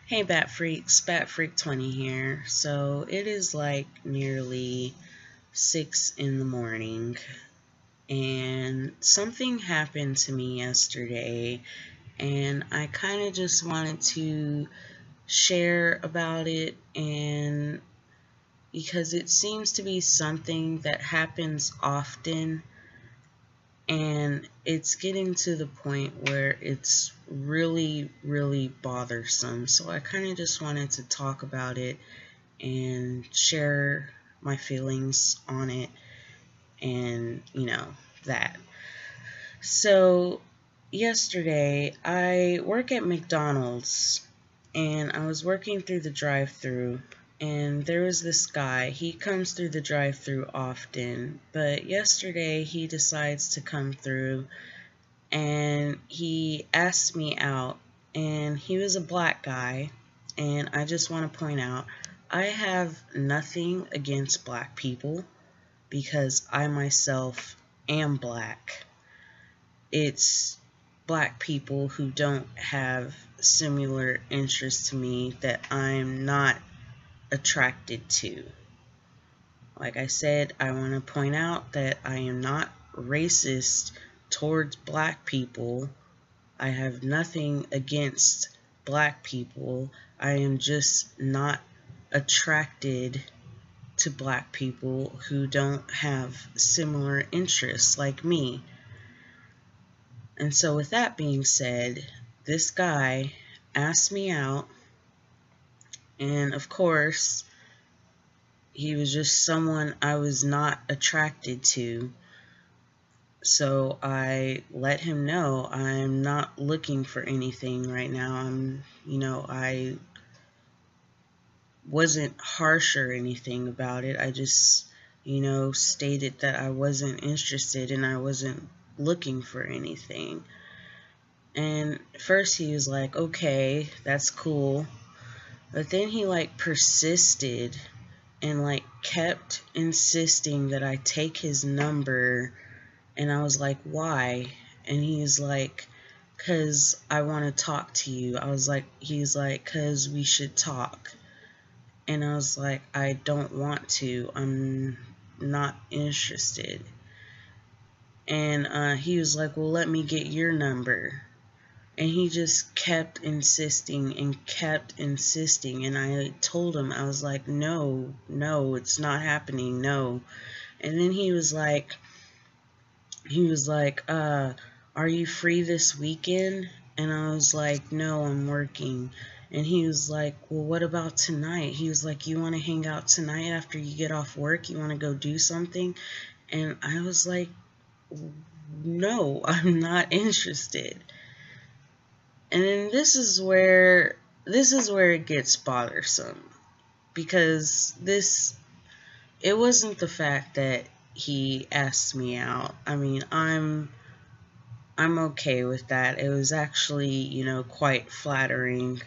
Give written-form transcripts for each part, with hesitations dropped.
Hey Bat Freaks, Bat Freak 20 here. So it is like nearly 6 in the morning, and something happened to me yesterday, and I kind of just wanted to share about it, and because it seems to be something that happens often, and it's getting to the point where it's really bothersome. So I kind of just wanted to talk about it and share my feelings on it, and that. So yesterday I work at McDonald's, and I was working through the drive-through, and there was this guy. He comes through the drive-through often, but yesterday he decides to come through, and he asked me out, and he was a black guy. And I just want to point out, I have nothing against black people because I myself am black. It's black people who don't have similar interests to me that I'm not attracted to. Like I said, I want to point out that I am not racist towards black people. I have nothing against black people. I am just not attracted to black people who don't have similar interests like me. And so with that being said, this guy asked me out, and of course, he was just someone I was not attracted to. So I let him know I'm not looking for anything right now. I wasn't harsh or anything about it. I just, stated that I wasn't interested and I wasn't looking for anything. And first he was like, okay, that's cool. But then he persisted and kept insisting that I take his number. And I was like, why? And he's like, "'Cause I want to talk to you." He's like, "'Cause we should talk." And I was like, I don't want to. I'm not interested. And he was like, well, let me get your number. And he just kept insisting and kept insisting. And I told him, I was like, no, it's not happening, no. And then he was like, are you free this weekend? And I was like, no, I'm working. And he was like, well, what about tonight? He was like, you want to hang out tonight after you get off work? You want to go do something? And I was like, no, I'm not interested. And then this is where it gets bothersome, because it wasn't the fact that he asked me out. I mean, I'm okay with that. It was actually, quite flattering.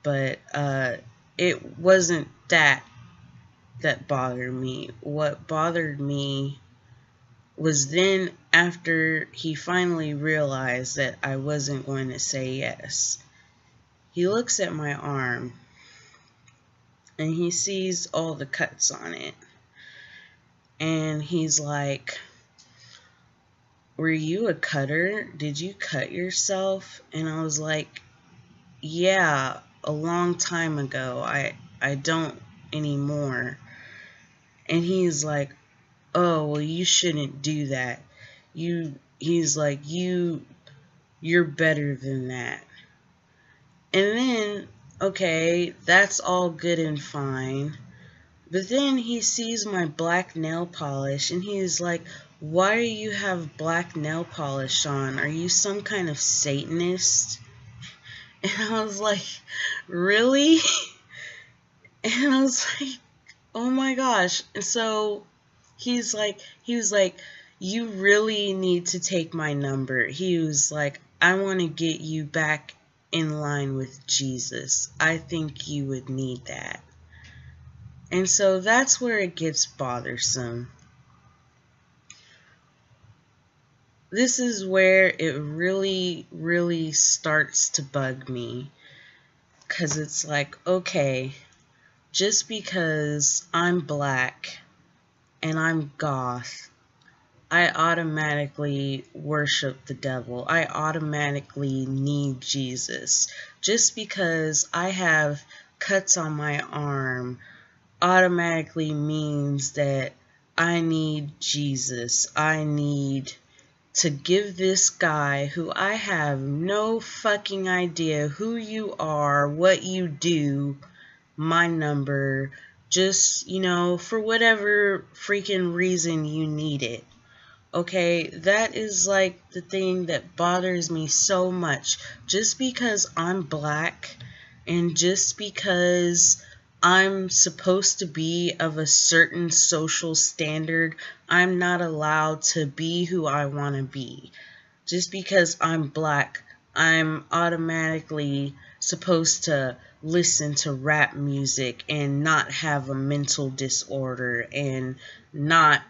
But it wasn't that bothered me. What bothered me was then after he finally realized that I wasn't going to say yes. He looks at my arm and he sees all the cuts on it. And he's like, were you a cutter? Did you cut yourself? And I was like, yeah, a long time ago. I don't anymore. And he's like, oh, well, you shouldn't do that. He's like, you're better than that. And then, okay, that's all good and fine. But then he sees my black nail polish and he's like, why do you have black nail polish on? Are you some kind of Satanist? And I was like, really? And I was like, oh my gosh. And so he was like, you really need to take my number. He was like, I want to get you back in line with Jesus. I think you would need that. And so that's where it gets bothersome. This is where it really starts to bug me. 'cause it's like, okay, just because I'm black and I'm goth, I automatically worship the devil. I automatically need Jesus. Just because I have cuts on my arm automatically means that I need Jesus. I need to give this guy, who I have no fucking idea who you are, what you do, my number, just, for whatever freaking reason you need it. Okay, that is like the thing that bothers me so much. Just because I'm black and just because I'm supposed to be of a certain social standard, I'm not allowed to be who I want to be. Just because I'm black, I'm automatically supposed to listen to rap music and not have a mental disorder and not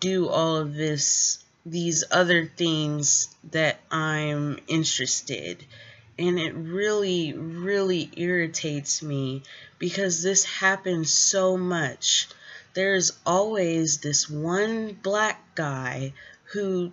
do all of these other things that I'm interested. And it really, really irritates me because this happens so much. There's always this one black guy who,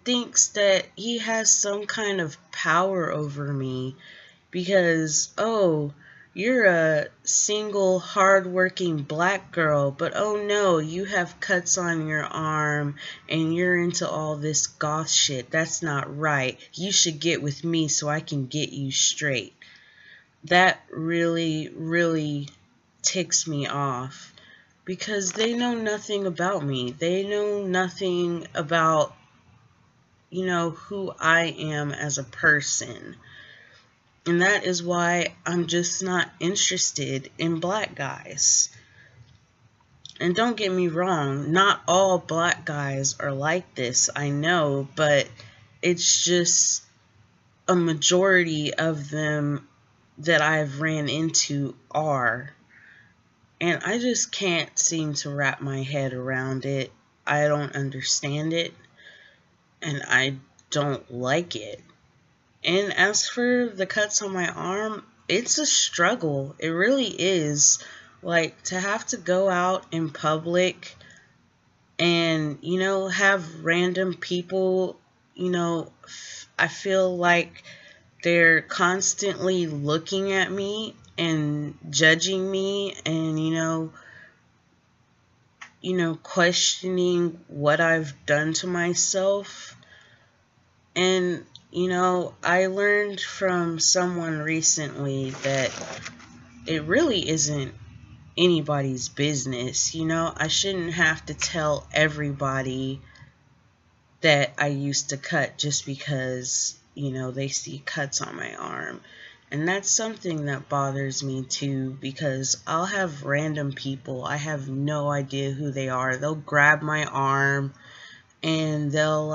thinks that he has some kind of power over me because, oh, you're a single, hardworking black girl, but oh no, you have cuts on your arm and you're into all this goth shit. That's not right. You should get with me so I can get you straight. That really, really ticks me off because they know nothing about me. They know nothing about, who I am as a person. And that is why I'm just not interested in black guys. And don't get me wrong, not all black guys are like this, I know, but it's just a majority of them that I've ran into are. And I just can't seem to wrap my head around it. I don't understand it, and I don't like it. And as for the cuts on my arm, it's a struggle. It really is. Like, to have to go out in public and, have random people, I feel like they're constantly looking at me and judging me and, questioning what I've done to myself. And, I learned from someone recently that it really isn't anybody's business. I shouldn't have to tell everybody that I used to cut just because, they see cuts on my arm. And that's something that bothers me too, because I'll have random people, I have no idea who they are. They'll grab my arm and they'll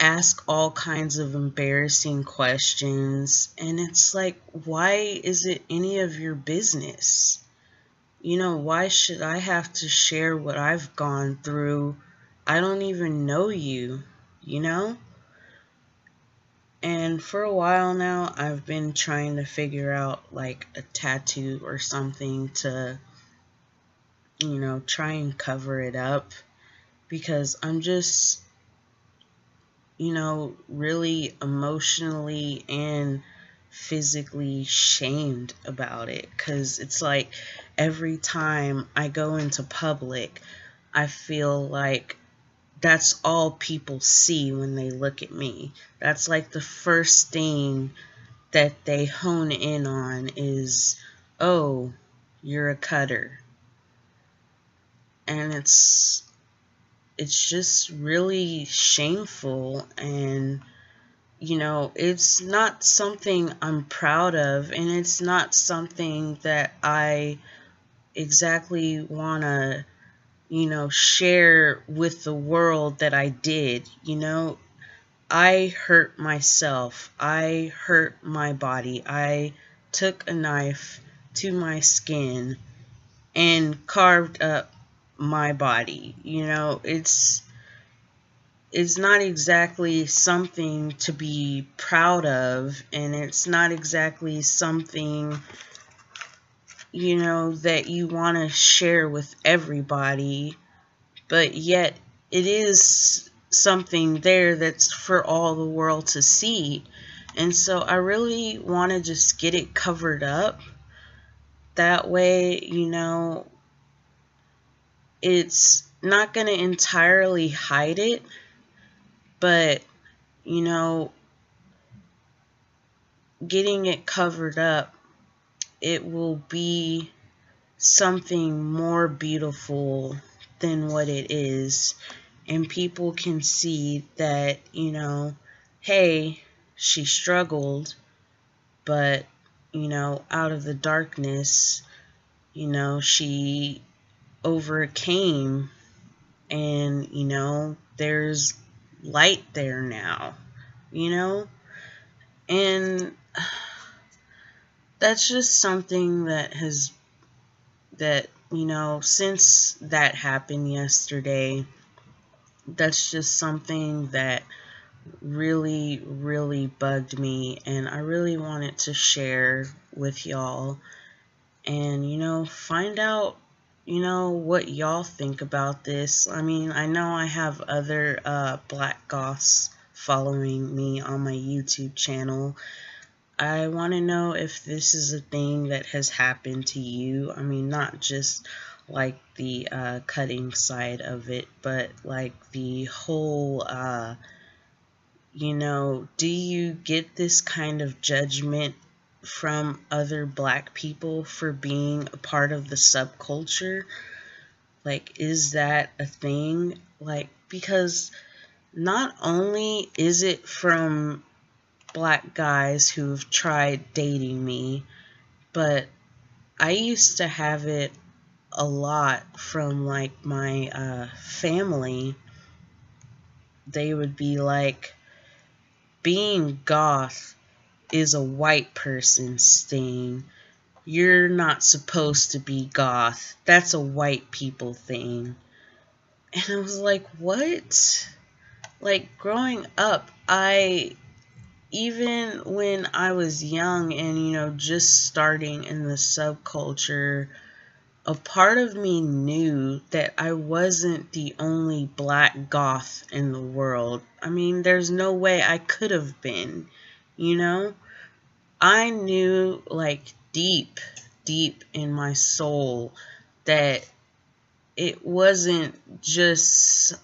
ask all kinds of embarrassing questions, and it's like, why is it any of your business? Why should I have to share what I've gone through? I don't even know you, And for a while now, I've been trying to figure out a tattoo or something to, try and cover it up, because I'm just really emotionally and physically shamed about it. Because it's like every time I go into public, I feel like that's all people see when they look at me. That's like the first thing that they hone in on is, oh, you're a cutter. And it's just really shameful, and it's not something I'm proud of, and it's not something that I exactly want to share with the world that I did. I hurt myself, I hurt my body, I took a knife to my skin and carved up my body. it's not exactly something to be proud of, and it's not exactly something, that you want to share with everybody, but yet it is something there that's for all the world to see. And so I really want to just get it covered up. That way, it's not going to entirely hide it, but, getting it covered up, it will be something more beautiful than what it is. And people can see that, hey, she struggled, but, out of the darkness, she overcame, and, there's light there now, and that's just something that since that happened yesterday, that's just something that really, really bugged me, and I really wanted to share with y'all and, find out, what y'all think about this. I mean, I know I have other black goths following me on my YouTube channel. I want to know if this is a thing that has happened to you. I mean, not just like the cutting side of it, but like the whole, do you get this kind of judgment from other black people for being a part of the subculture? Like, is that a thing? Like, because not only is it from black guys who've tried dating me, but I used to have it a lot from like my family. They would be like, being goth is a white person's thing. You're not supposed to be goth. That's a white people thing. And I was like, what? Like, growing up, even when I was young and, just starting in the subculture, a part of me knew that I wasn't the only black goth in the world. I mean, there's no way I could have been, I knew, like, deep, deep in my soul that it wasn't just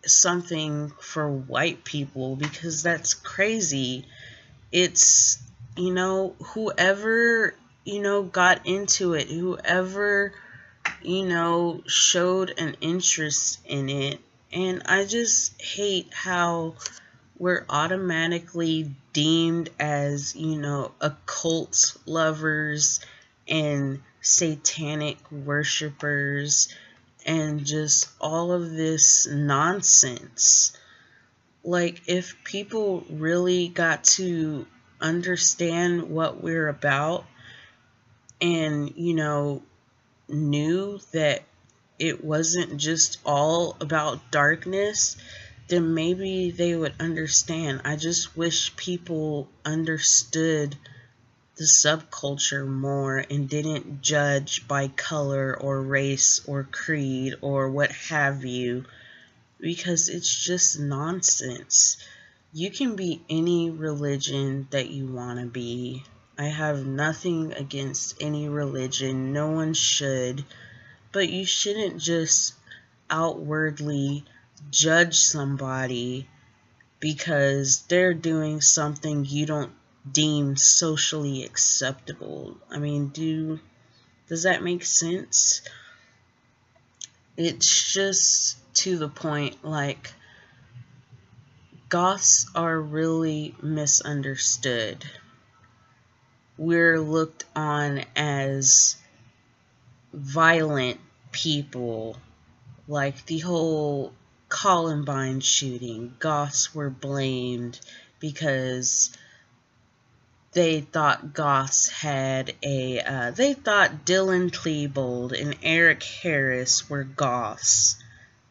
something for white people, because that's crazy. It's, whoever, got into it, whoever, showed an interest in it. And I just hate how we're automatically deemed as, occult lovers and satanic worshipers and just all of this nonsense. Like, if people really got to understand what we're about and, knew that it wasn't just all about darkness, then maybe they would understand. I just wish people understood the subculture more and didn't judge by color or race or creed or what have you, because it's just nonsense. You can be any religion that you want to be. I have nothing against any religion. No one should. But you shouldn't just outwardly judge somebody because they're doing something you don't deem socially acceptable. I mean, does that make sense? It's just to the point, like, goths are really misunderstood. We're looked on as violent people. Like the whole Columbine shooting, goths were blamed because they thought goths had they thought Dylan Klebold and Eric Harris were goths.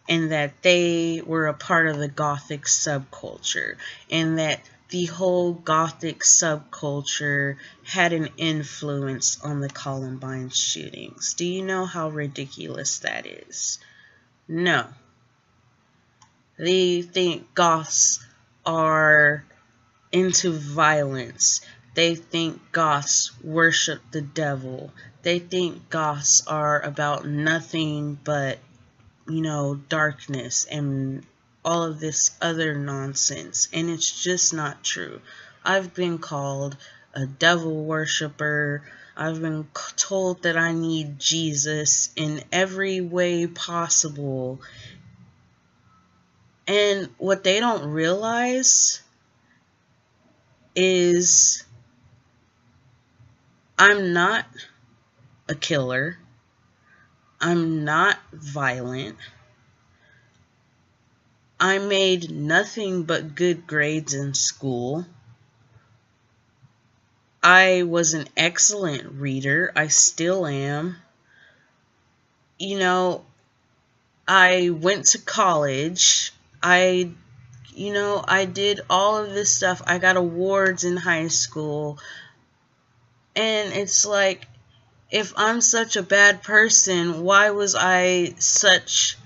and that they were a part of the Gothic subculture, and that the whole Gothic subculture had an influence on the Columbine shootings. Do you know how ridiculous that is? No. They think Goths are into violence. They think Goths worship the devil. They think Goths are about nothing but, darkness and all of this other nonsense. And it's just not true. I've been called a devil worshiper. I've been told that I need Jesus in every way possible. And what they don't realize is I'm not a killer. I'm not violent. I made nothing but good grades in school. I was an excellent reader. I still am. I went to college. I did all of this stuff. I got awards in high school. And it's like, if I'm such a bad person, why was I such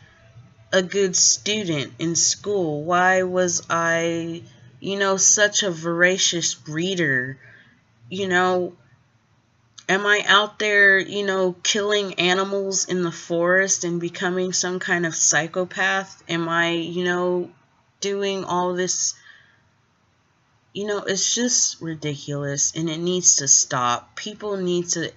a good student in school? Why was I, such a voracious reader? Am I out there, killing animals in the forest and becoming some kind of psychopath? Am I, doing all this? It's just ridiculous, and it needs to stop. People need to,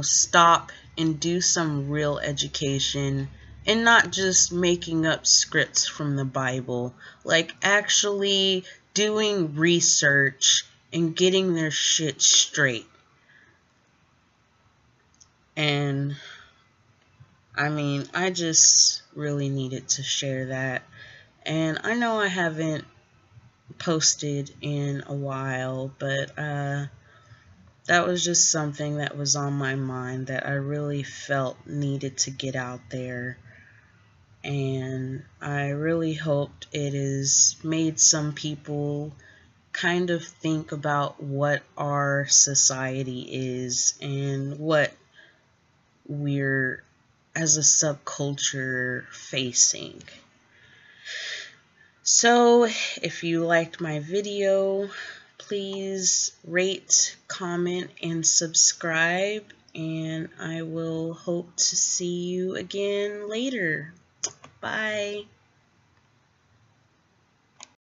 stop and do some real education and not just making up scripts from the Bible. Like, actually doing research and getting their shit straight. And I just really needed to share that. And I know I haven't posted in a while, but that was just something that was on my mind that I really felt needed to get out there. And I really hoped it has made some people kind of think about what our society is and what we're, as a subculture, facing. So, if you liked my video, please rate, comment, and subscribe, and I will hope to see you again later. Bye.